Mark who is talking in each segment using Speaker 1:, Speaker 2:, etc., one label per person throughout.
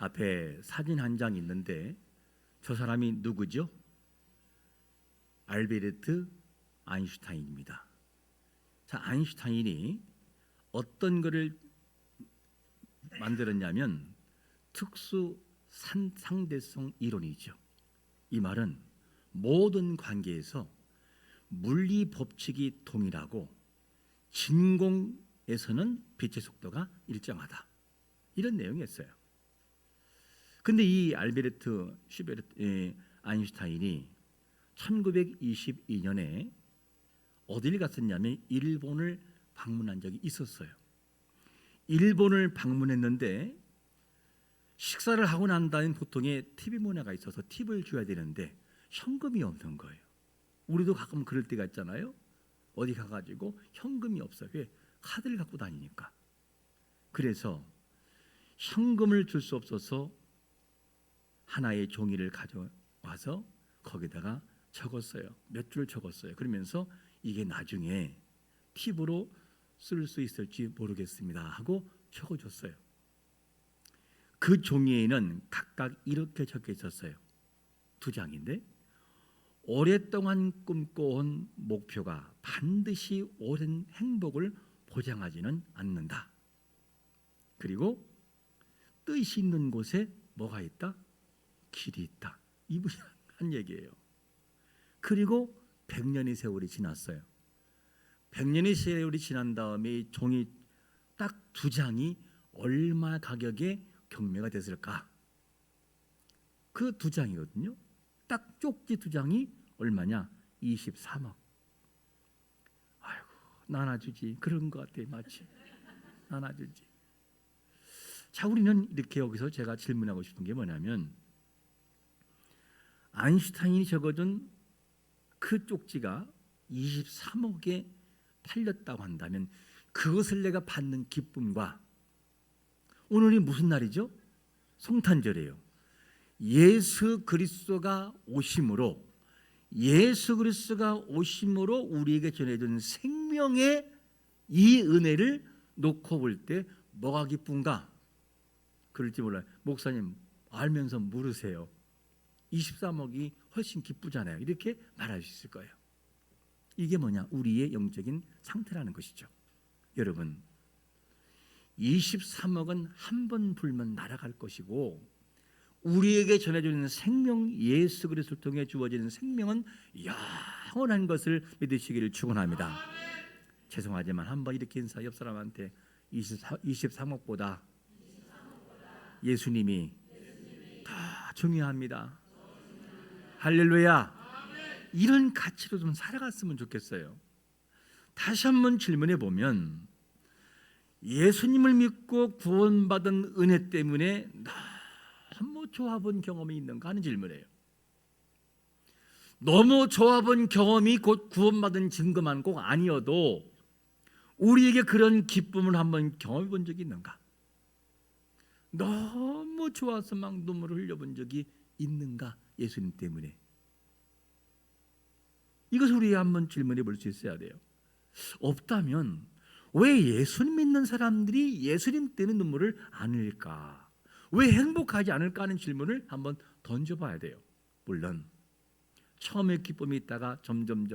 Speaker 1: 앞에 사진 한 장 있는데 저 사람이 누구죠? 알베르트 아인슈타인입니다. 자, 아인슈타인이 어떤 것을 만들었냐면 특수 상대성 이론이죠. 이 말은 모든 관계에서 물리 법칙이 동일하고 진공에서는 빛의 속도가 일정하다. 이런 내용이었어요. 근데 이 알베르트 아인슈타인이 1922년에 어디를 갔었냐면 일본을 방문한 적이 있었어요. 일본을 방문했는데 식사를 하고 난 다음에 보통에 팁이 문화가 있어서 팁을 줘야 되는데 현금이 없는 거예요. 우리도 가끔 그럴 때가 있잖아요. 어디 가가지고 현금이 없어요. 왜? 카드를 갖고 다니니까. 그래서 현금을 줄 수 없어서 하나의 종이를 가져와서 거기다가 적었어요. 몇 줄 적었어요. 그러면서 이게 나중에 팁으로 쓸 수 있을지 모르겠습니다 하고 적어줬어요. 그 종이에는 각각 이렇게 적혀 있었어요. 2장인데 오랫동안 꿈꿔온 목표가 반드시 오랜 행복을 보장하지는 않는다. 그리고 뜻이 있는 곳에 뭐가 있다? 길이 있다. 이분이 한 얘기예요. 그리고 100년의 세월이 지났어요. 100년의 세월이 지난 다음에 이 종이 딱 2장이 얼마 가격에 경매가 됐을까? 그 2장이거든요. 딱 쪽지 2장이 얼마냐? 23억. 아이고, 나눠주지. 그런 것 같아, 마치. 나눠주지. 자, 우리는 이렇게 여기서 제가 질문하고 싶은 게 뭐냐면 아인슈타인이 적어준 그 쪽지가 23억에 팔렸다고 한다면 그것을 내가 받는 기쁨과 오늘이 무슨 날이죠? 성탄절이에요. 예수 그리스도가 오심으로 우리에게 전해준 생명의 이 은혜를 놓고 볼 때 뭐가 기쁜가? 그럴지 몰라요. 목사님 알면서 물으세요. 23억이 훨씬 기쁘잖아요. 이렇게 말할 수 있을 거예요. 이게 뭐냐? 우리의 영적인 상태라는 것이죠. 여러분 23억은 한 번 불면 날아갈 것이고 우리에게 전해주는 생명 예수 그리스도를 통해 주어지는 생명은 영원한 것을 믿으시기를 축원합니다. 죄송하지만 한번 이렇게 인사 옆 사람한테 23억보다 예수님이 더 중요합니다. 할렐루야. 이런 가치로 좀 살아갔으면 좋겠어요. 다시 한번 질문해 보면 예수님을 믿고 구원받은 은혜 때문에 너무 좋아본 경험이 있는가 하는 질문이에요. 너무 좋아본 경험이 곧 구원받은 증거만 꼭 아니어도 우리에게 그런 기쁨을 한번 경험해 본 적이 있는가? 너무 좋아서 막 눈물을 흘려본 적이 있는가? 예수님 때문에. 이것을 우리 한번 질문해 볼 수 있어야 돼요. 없다면 왜 예수님 믿는 사람들이 예수님 때문에 눈물을 안 흘릴까? 왜 행복하지 않을까 하는 질문을 한번 던져봐야 돼요. 물론 처음에 기쁨이 있다가 점점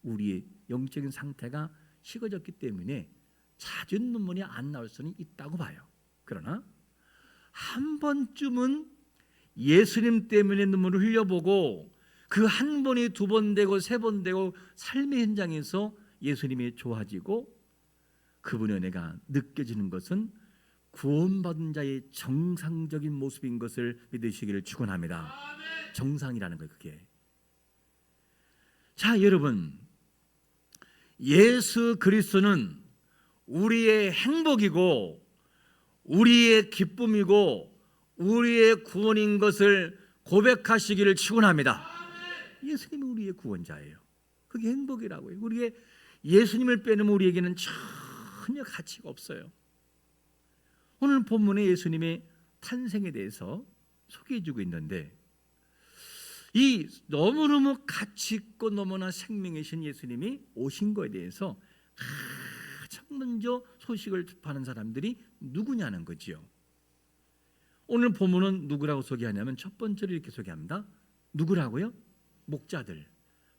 Speaker 1: 우리의 영적인 상태가 식어졌기 때문에 자주 눈물이 안 나올 수는 있다고 봐요. 그러나 한 번쯤은 예수님 때문에 눈물을 흘려보고 그 한 번이 2번 되고 3번 되고 삶의 현장에서 예수님이 좋아지고 그분의 은혜가 느껴지는 것은 구원받은 자의 정상적인 모습인 것을 믿으시기를 축원합니다. 정상이라는 거예요, 그게. 자, 여러분, 예수 그리스도는 우리의 행복이고 우리의 기쁨이고 우리의 구원인 것을 고백하시기를 축원합니다. 예수님이 우리의 구원자예요. 그게 행복이라고요. 우리의 예수님을 빼놓으면 우리에게는 전혀 가치가 없어요. 오늘 본문에 예수님의 탄생에 대해서 소개해주고 있는데 이 너무너무 가치 있고 너무나 생명이신 예수님이 오신 것에 대해서 가장 먼저 소식을 접하는 사람들이 누구냐는 거지요. 오늘 본문은 누구라고 소개하냐면 첫 번째로 이렇게 소개합니다. 누구라고요? 목자들.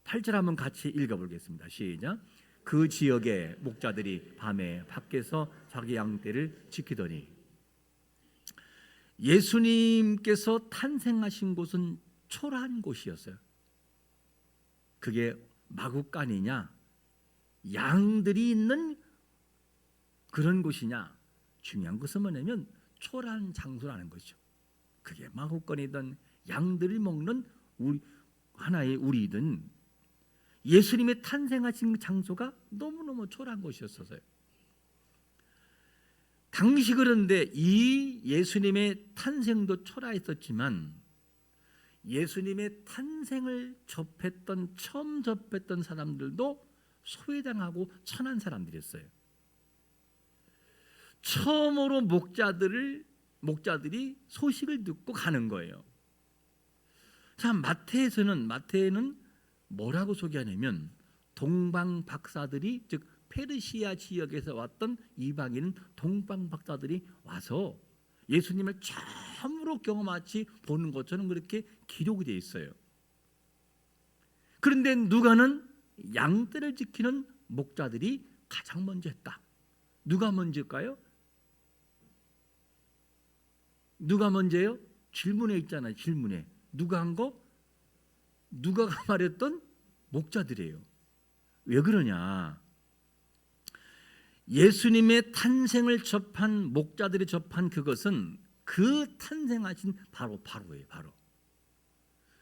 Speaker 1: 8절 한번 같이 읽어보겠습니다. 시작. 그 지역의 목자들이 밤에 밖에서 자기 양떼를 지키더니. 예수님께서 탄생하신 곳은 초라한 곳이었어요. 그게 마구간이냐 양들이 있는 그런 곳이냐, 중요한 것은 뭐냐면 초라한 장소라는 거죠. 그게 마구간이든 양들이 먹는 하나의 우리든 예수님의 탄생하신 장소가 너무너무 초라한 곳이었어요. 당시 그런데 이 예수님의 탄생도 초라했었지만 예수님의 탄생을 처음 접했던 사람들도 소외당하고 천한 사람들이었어요. 처음으로 목자들이 소식을 듣고 가는 거예요. 자, 마태는 뭐라고 소개하냐면 동방 박사들이, 즉 페르시아 지역에서 왔던 이방인 동방 박사들이 와서 예수님을 처음으로 경험하지 보는 것처럼 그렇게 기록이 되어 있어요. 그런데 누가는 양떼를 지키는 목자들이 가장 먼저 했다. 누가 먼저일까요? 누가 먼저예요? 질문에 있잖아요. 질문에 누가 한 거? 누가가 말했던 목자들이에요. 왜 그러냐? 예수님의 탄생을 접한 목자들이 접한 그것은 그 탄생하신 바로예요. 바로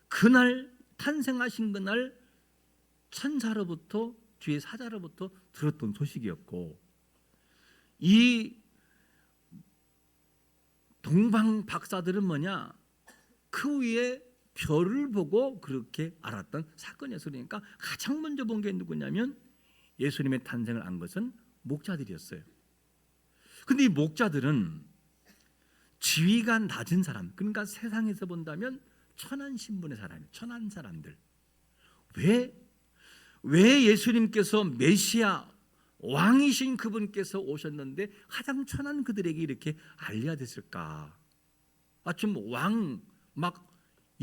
Speaker 1: 그날 탄생하신 그날 천사로부터, 주의 사자로부터 들었던 소식이었고, 이 동방 박사들은 뭐냐? 그 위에 별을 보고 그렇게 알았던 사건이었어요. 그러니까 가장 먼저 본 게 누구냐면 예수님의 탄생을 안 것은 목자들이었어요. 근데 이 목자들은 지위가 낮은 사람, 그러니까 세상에서 본다면 천한 신분의 사람이에요. 천한 사람들. 왜 예수님께서 메시아 왕이신 그분께서 오셨는데 가장 천한 그들에게 이렇게 알려야 됐을까? 좀 왕 막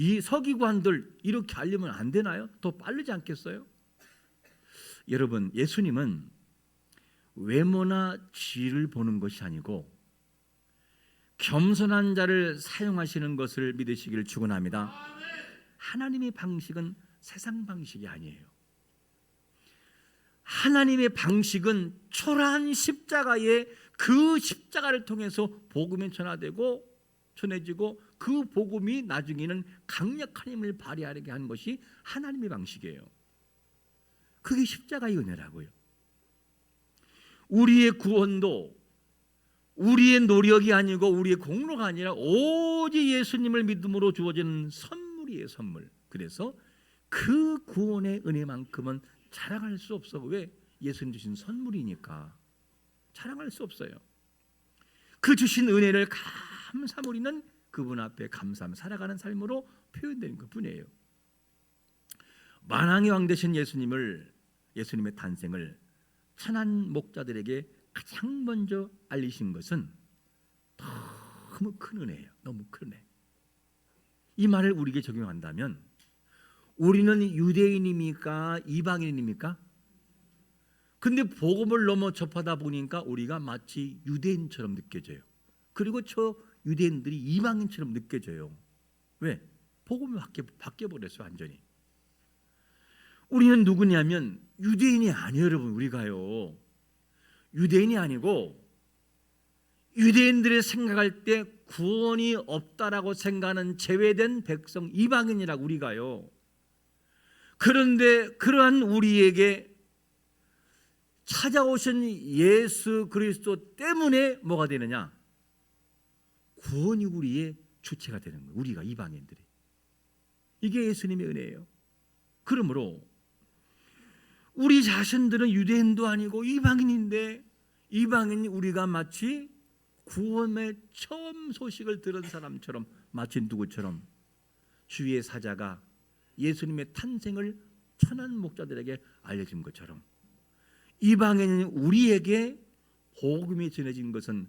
Speaker 1: 이 서기관들 이렇게 알리면 안 되나요? 더 빠르지 않겠어요? 여러분, 예수님은 외모나 지위를 보는 것이 아니고 겸손한 자를 사용하시는 것을 믿으시기를 축원합니다. 하나님의 방식은 세상 방식이 아니에요. 하나님의 방식은 초라한 십자가에, 그 십자가를 통해서 복음이 전해지고 그 복음이 나중에는 강력한 힘을 발휘하게 하는 것이 하나님의 방식이에요. 그게 십자가의 은혜라고요. 우리의 구원도 우리의 노력이 아니고 우리의 공로가 아니라 오직 예수님을 믿음으로 주어지는 선물이에요. 선물. 그래서 그 구원의 은혜만큼은 자랑할 수 없어. 왜? 예수님 주신 선물이니까 자랑할 수 없어요. 그 주신 은혜를 감사함 우리는 그분 앞에 감사하며 살아가는 삶으로 표현되는 것뿐이에요. 만왕의 왕 되신 예수님의 탄생을 천한 목자들에게 가장 먼저 알리신 것은 너무 큰 은혜예요. 너무 큰 은혜. 이 말을 우리에게 적용한다면 우리는 유대인입니까? 이방인입니까? 근데 복음을 넘어 접하다 보니까 우리가 마치 유대인처럼 느껴져요. 그리고 저 유대인들이 이방인처럼 느껴져요. 왜? 복음이 바뀌어버렸어요. 완전히. 우리는 누구냐면 유대인이 아니에요. 여러분, 우리가요 유대인이 아니고 유대인들이 생각할 때 구원이 없다라고 생각하는 제외된 백성, 이방인이라고 우리가요. 그런데 그러한 우리에게 찾아오신 예수 그리스도 때문에 뭐가 되느냐? 구원이 우리의 주체가 되는 거예요. 우리가 이방인들이. 이게 예수님의 은혜예요. 그러므로 우리 자신들은 유대인도 아니고 이방인인데, 이방인이 우리가 마치 구원의 처음 소식을 들은 사람처럼, 마치 누구처럼 주의 사자가 예수님의 탄생을 천한 목자들에게 알려진 것처럼 이방인인 우리에게 복음이 전해진 것은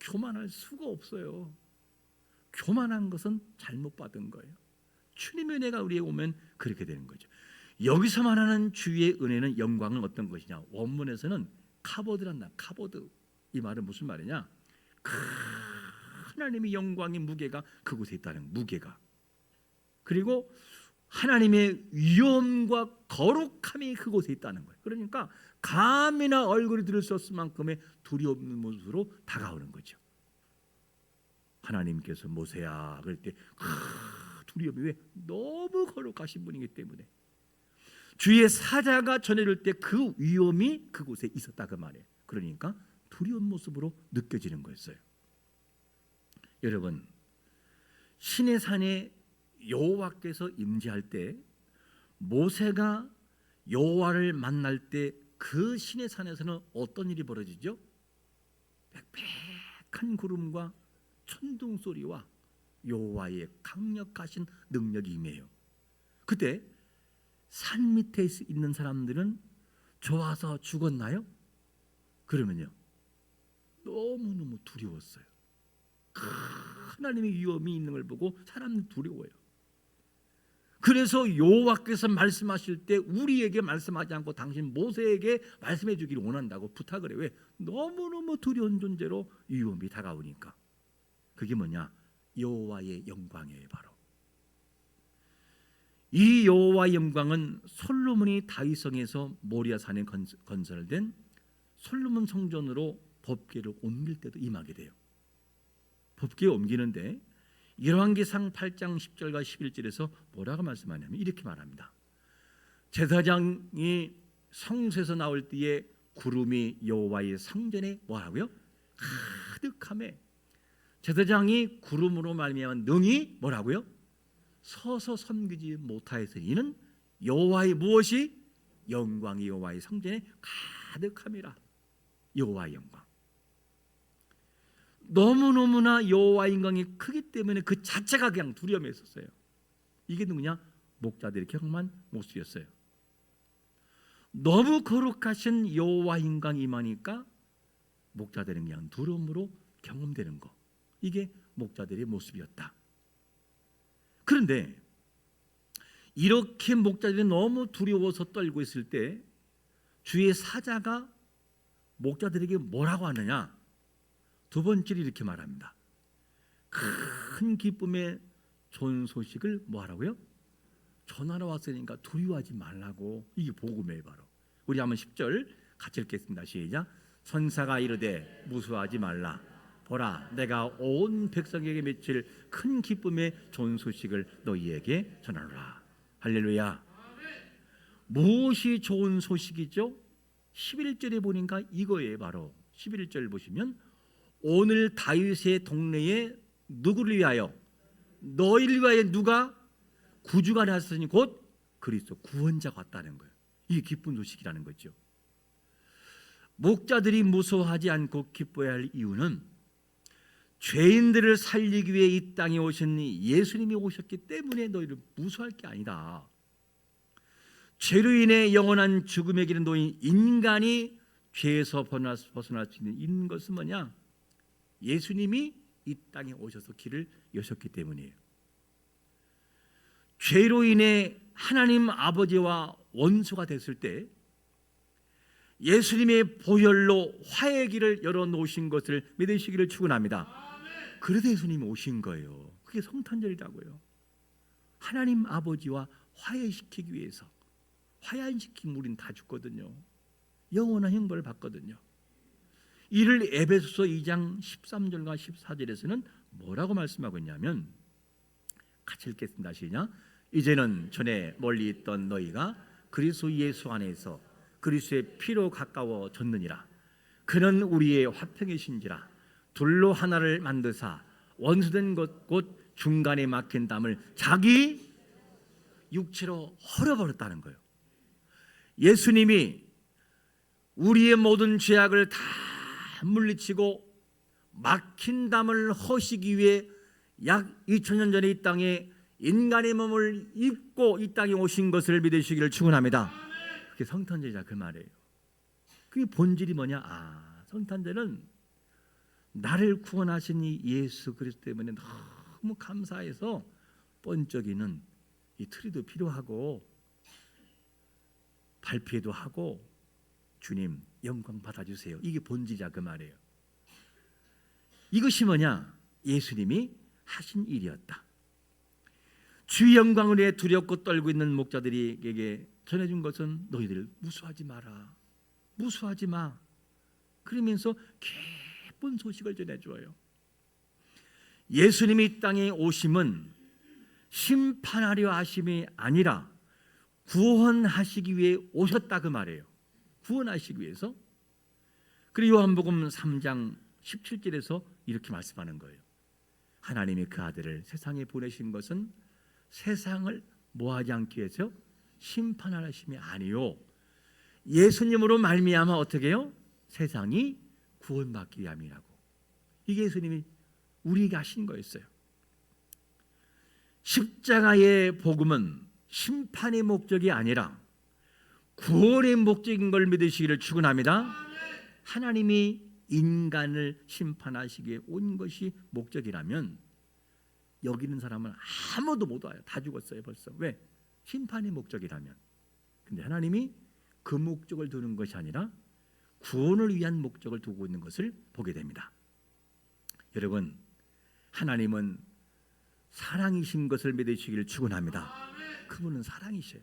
Speaker 1: 교만할 수가 없어요. 교만한 것은 잘못 받은 거예요. 주님의 은혜가 우리에게 오면 그렇게 되는 거죠. 여기서 말하는 주의 은혜는 영광은 어떤 것이냐? 원문에서는 카보드란다. 카보드. 이 말은 무슨 말이냐? 하나님의 영광의 무게가 그곳에 있다는 무게가. 그리고 하나님의 위엄과 거룩함이 그곳에 있다는 거예요. 그러니까 감이나 얼굴이 들을 수 없을 만큼의 두려움 모습으로 다가오는 거죠. 하나님께서 모세야 그럴 때 두려움이 왜? 너무 거룩하신 분이기 때문에. 주의 사자가 전해질 때 그 위엄이 그곳에 있었다 그 말이에요. 그러니까 두려운 모습으로 느껴지는 거였어요. 여러분, 신의 산에 여호와께서 임재할 때 모세가 여호와를 만날 때 그 신의 산에서는 어떤 일이 벌어지죠? 빽빽한 구름과 천둥 소리와 여호와의 강력하신 능력이 임해요. 그때 산 밑에 있는 사람들은 좋아서 죽었나요? 그러면요, 너무너무 두려웠어요. 하나님의 위엄이 있는 걸 보고 사람들이 두려워요. 그래서 여호와께서 말씀하실 때 우리에게 말씀하지 않고 당신 모세에게 말씀해 주기를 원한다고 부탁을 해요. 왜? 너무너무 두려운 존재로 위엄이 다가오니까. 그게 뭐냐? 여호와의 영광이에요. 바로 이 여호와의 영광은 솔로몬이 다윗성에서 모리아산에 건설된 솔로몬 성전으로 법궤를 옮길 때도 임하게 돼요. 법궤에 옮기는데 열왕기상 8장 10절과 11절에서 뭐라고 말씀하냐면 이렇게 말합니다. 제사장이 성소에서 나올 때에 구름이 여호와의 성전에 뭐라고요? 가득하며 제사장이 구름으로 말미암은 능히 뭐라고요? 서서 섬기지 못하였으니 이는 여호와의 무엇이? 영광이 여호와의 성전에 가득함이라. 여호와의 영광. 너무너무나 여호와의 영광이 크기 때문에 그 자체가 그냥 두려움에 있었어요. 이게 누구냐? 목자들의 경험한 모습이었어요. 너무 거룩하신 여호와의 영광이 임하니까 목자들은 그냥 두려움으로 경험되는 거. 이게 목자들의 모습이었다. 그런데 이렇게 목자들이 너무 두려워서 떨고 있을 때 주의 사자가 목자들에게 뭐라고 하느냐? 두 번째로 이렇게 말합니다. 큰 기쁨의 좋은 소식을 뭐하라고요? 전하러 왔으니까 두려워하지 말라고. 이게 복음이에요. 바로 우리 한번 10절 같이 읽겠습니다. 시작. 선사가 이르되 무수하지 말라. 보라, 내가 온 백성에게 맺힐 큰 기쁨의 좋은 소식을 너희에게 전하노라. 할렐루야. 무엇이 좋은 소식이죠? 11절에 보니까 이거예요. 바로 11절 보시면 오늘 다윗의 동네에 누구를 위하여? 너희를 위하여 누가? 구주가 났으니 곧 그리스도 구원자가 왔다는 거예요. 이게 기쁜 소식이라는 거죠. 목자들이 무서워하지 않고 기뻐해야 할 이유는 죄인들을 살리기 위해 이 땅에 오신 예수님이 오셨기 때문에 너희를 무서워할 게 아니다. 죄로 인해 영원한 죽음에 기는 놓인 인간이 죄에서 벗어날 수 있는 것은 뭐냐? 예수님이 이 땅에 오셔서 길을 여셨기 때문이에요. 죄로 인해 하나님 아버지와 원수가 됐을 때 예수님의 보혈로 화해의 길을 열어놓으신 것을 믿으시기를 축원합니다. 그래서 예수님이 오신 거예요. 그게 성탄절이라고요. 하나님 아버지와 화해시키기 위해서. 화해시키면 우린 다 죽거든요. 영원한 형벌을 받거든요. 이를 에베소서 2장 13절과 14절에서는 뭐라고 말씀하고 있냐면 같이 읽겠습니다. 시작. 이제는 전에 멀리 있던 너희가 그리스도 예수 안에서 그리스도의 피로 가까워졌느니라. 그는 우리의 화평이신지라. 둘로 하나를 만드사 원수된 것 곧 중간에 막힌 담을 자기 육체로 헐어버렸다는 거예요. 예수님이 우리의 모든 죄악을 다 물리치고 막힌 담을 허시기 위해 약 2000년 전에 이 땅에 인간의 몸을 입고 이 땅에 오신 것을 믿으시기를 축원합니다. 그게 성탄절이다 그 말이에요. 그게 본질이 뭐냐? 성탄절은 나를 구원하신 이 예수 그리스도 때문에 너무 감사해서 번쩍이는 이 트리도 필요하고 발표도 하고 주님 영광 받아주세요. 이게 본질이야 그 말이에요. 이것이 뭐냐? 예수님이 하신 일이었다. 주의 영광을 위해 두렵고 떨고 있는 목자들에게 전해준 것은 너희들 무수하지 마라. 무수하지 마. 그러면서 기쁜 소식을 전해줘요. 예수님이 이 땅에 오심은 심판하려 하심이 아니라 구원하시기 위해 오셨다 그 말이에요. 구원하시기 위해서. 그리고 요한복음 3장 17절에서 이렇게 말씀하는 거예요. 하나님이 그 아들을 세상에 보내신 것은 세상을 뭐하지 않기 위해서 심판하심이 아니요 예수님으로 말미암아 어떻게 해요? 세상이 구원받기 위함이라고. 이게 예수님이 우리에게 하신 거였어요. 십자가의 복음은 심판의 목적이 아니라 구원의 목적인 걸 믿으시기를 축원합니다. 하나님이 인간을 심판하시기에 온 것이 목적이라면 여기 있는 사람은 아무도 못 와요. 다 죽었어요 벌써. 왜? 심판의 목적이라면. 근데 하나님이 그 목적을 두는 것이 아니라 구원을 위한 목적을 두고 있는 것을 보게 됩니다. 여러분, 하나님은 사랑이신 것을 믿으시기를 축원합니다. 그분은 사랑이셔요.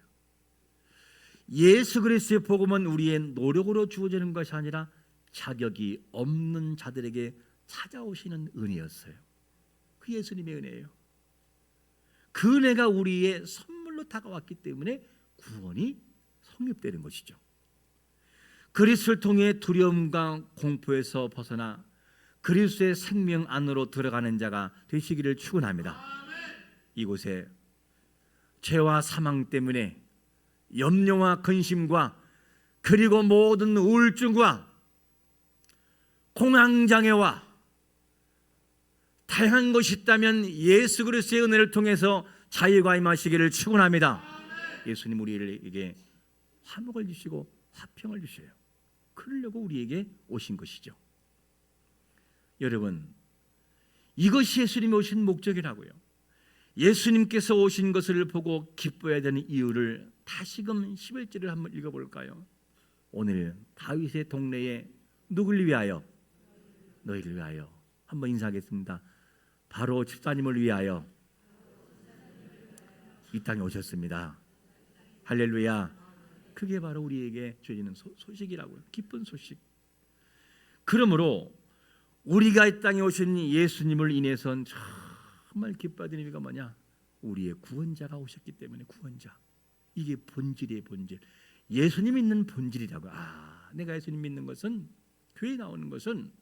Speaker 1: 예수 그리스도의 복음은 우리의 노력으로 주어지는 것이 아니라 자격이 없는 자들에게 찾아오시는 은혜였어요. 그 예수님의 은혜예요. 그 은혜가 우리의 선물로 다가왔기 때문에 구원이 성립되는 것이죠. 그리스도를 통해 두려움과 공포에서 벗어나 그리스도의 생명 안으로 들어가는 자가 되시기를 축원합니다. 이곳에 죄와 사망 때문에 염려와 근심과 그리고 모든 우울증과 공황장애와 다양한 것이 있다면 예수 그리스도의 은혜를 통해서 자유가 임하시기를 축원합니다. 예수님 우리에게 화목을 주시고 화평을 주셔요. 그러려고 우리에게 오신 것이죠. 여러분, 이것이 예수님이 오신 목적이라고요. 예수님께서 오신 것을 보고 기뻐해야 되는 이유를 다시금 11절을 한번 읽어볼까요? 오늘 다윗의 동네에 누굴 위하여? 너희를 위하여. 한번 인사하겠습니다. 바로 집사님을 위하여 이 땅에 오셨습니다. 할렐루야. 그게 바로 우리에게 주시는 소식이라고요. 기쁜 소식. 그러므로 우리가 이 땅에 오신 예수님을 인해서는 정말 기뻐하는 의미가 뭐냐? 우리의 구원자가 오셨기 때문에 구원자. 이게 본질이에요, 본질. 예수님 믿는 본질이라고. 내가 예수님 믿는 것은, 교회에 나오는 것은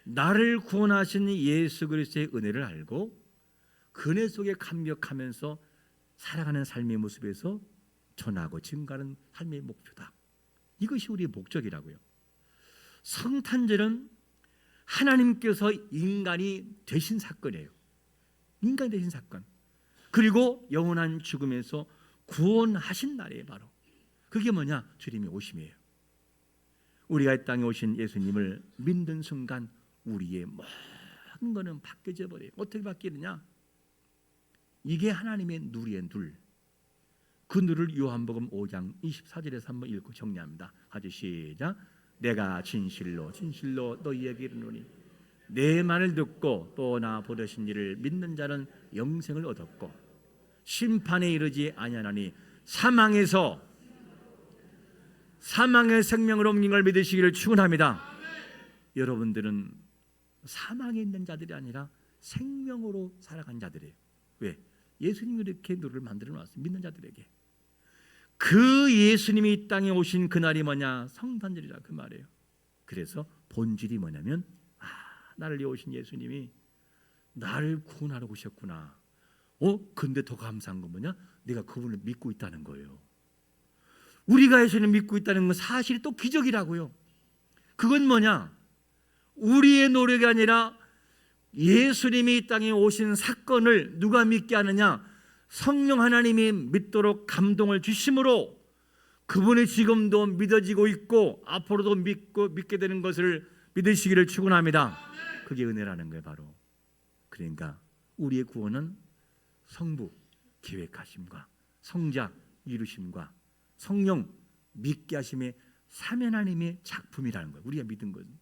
Speaker 1: 나를 구원하신 예수 그리스도의 은혜를 알고 그 은혜 속에 감격하면서 살아가는 삶의 모습에서 전하고 증가하는 삶의 목표다. 이것이 우리의 목적이라고요. 성탄절은 하나님께서 인간이 되신 사건이에요. 인간이 되신 사건. 그리고 영원한 죽음에서 구원하신 날이에요. 바로 그게 뭐냐? 주님이 오심이에요. 우리가 이 땅에 오신 예수님을 믿는 순간 우리의 모든 것은 바뀌어져 버려요. 어떻게 바뀌느냐? 이게 하나님의 누리의 눌. 그 누를 요한복음 5장 24절에서 한번 읽고 정리합니다. 아주 시작. 내가 진실로 진실로 너희에게 이르노니 내 말을 듣고 또 나 보내신 이를 믿는 자는 영생을 얻었고 심판에 이르지 아니하나니 사망의 생명으로 옮긴 걸 믿으시기를 축원합니다. 여러분들은 사망에 있는 자들이 아니라 생명으로 살아간 자들이에요. 왜? 예수님이 이렇게 누를 만들어 놨어요. 믿는 자들에게. 그 예수님이 이 땅에 오신 그날이 뭐냐? 성탄절이라 그 말이에요. 그래서 본질이 뭐냐면 나를 위해 오신 예수님이 나를 구원하러 오셨구나. 근데 더 감사한 건 뭐냐? 내가 그분을 믿고 있다는 거예요. 우리가 예수님을 믿고 있다는 건 사실이 또 기적이라고요. 그건 뭐냐? 우리의 노력이 아니라 예수님이 이 땅에 오신 사건을 누가 믿게 하느냐? 성령 하나님이 믿도록 감동을 주심으로 그분이 지금도 믿어지고 있고 앞으로도 믿게 되는 것을 믿으시기를 축원합니다. 그게 은혜라는 거예요. 바로. 그러니까 우리의 구원은 성부 계획하심과 성자 이루심과 성령 믿게 하심의 삼위 하나님의 작품이라는 거예요. 우리가 믿은 것은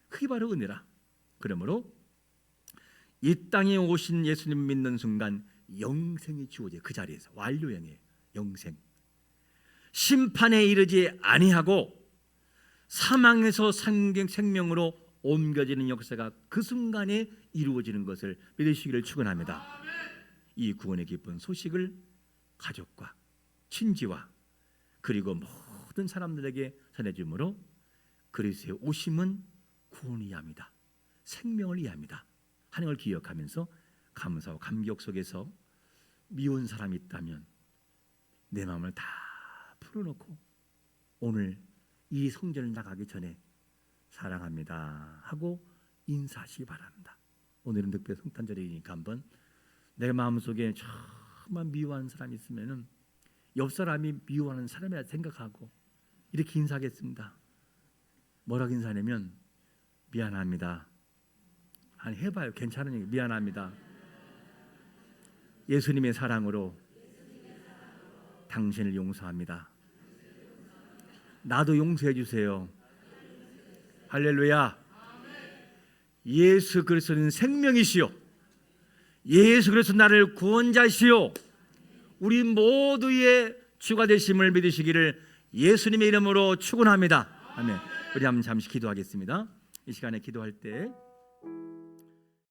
Speaker 1: 그게 바로 은혜라. 그러므로 이 땅에 오신 예수님 믿는 순간 영생이 주어져요. 그 자리에서 완료형의 영생. 심판에 이르지 아니하고 사망에서 생명으로 옮겨지는 역사가 그 순간에 이루어지는 것을 믿으시기를 축원합니다. 이 구원의 기쁜 소식을 가족과 친지와 그리고 모든 사람들에게 전해주므로 그리스도의 오심은 구원을 이해합니다. 생명을 이해합니다. 하는 걸 기억하면서 감사와 감격 속에서 미운 사람이 있다면 내 마음을 다 풀어놓고 오늘 이 성전을 나가기 전에 사랑합니다 하고 인사하시기 바랍니다. 오늘은 특별 성탄절이니까 한번 내 마음속에 정말 미워하는 사람이 있으면 옆 사람이 미워하는 사람이라 생각하고 이렇게 인사하겠습니다. 뭐라고 인사하냐면 미안합니다. 아니 해봐요. 괜찮은 얘기. 미안합니다. 예수님의 사랑으로 당신을 용서합니다. 나도 용서해 주세요. 할렐루야. 예수 그리스도는 생명이시요 예수 그리스도 나를 구원자시요 우리 모두의 주가 되심을 믿으시기를 예수님의 이름으로 축원합니다. 아멘. 우리 한번 잠시 기도하겠습니다. 이 시간에 기도할 때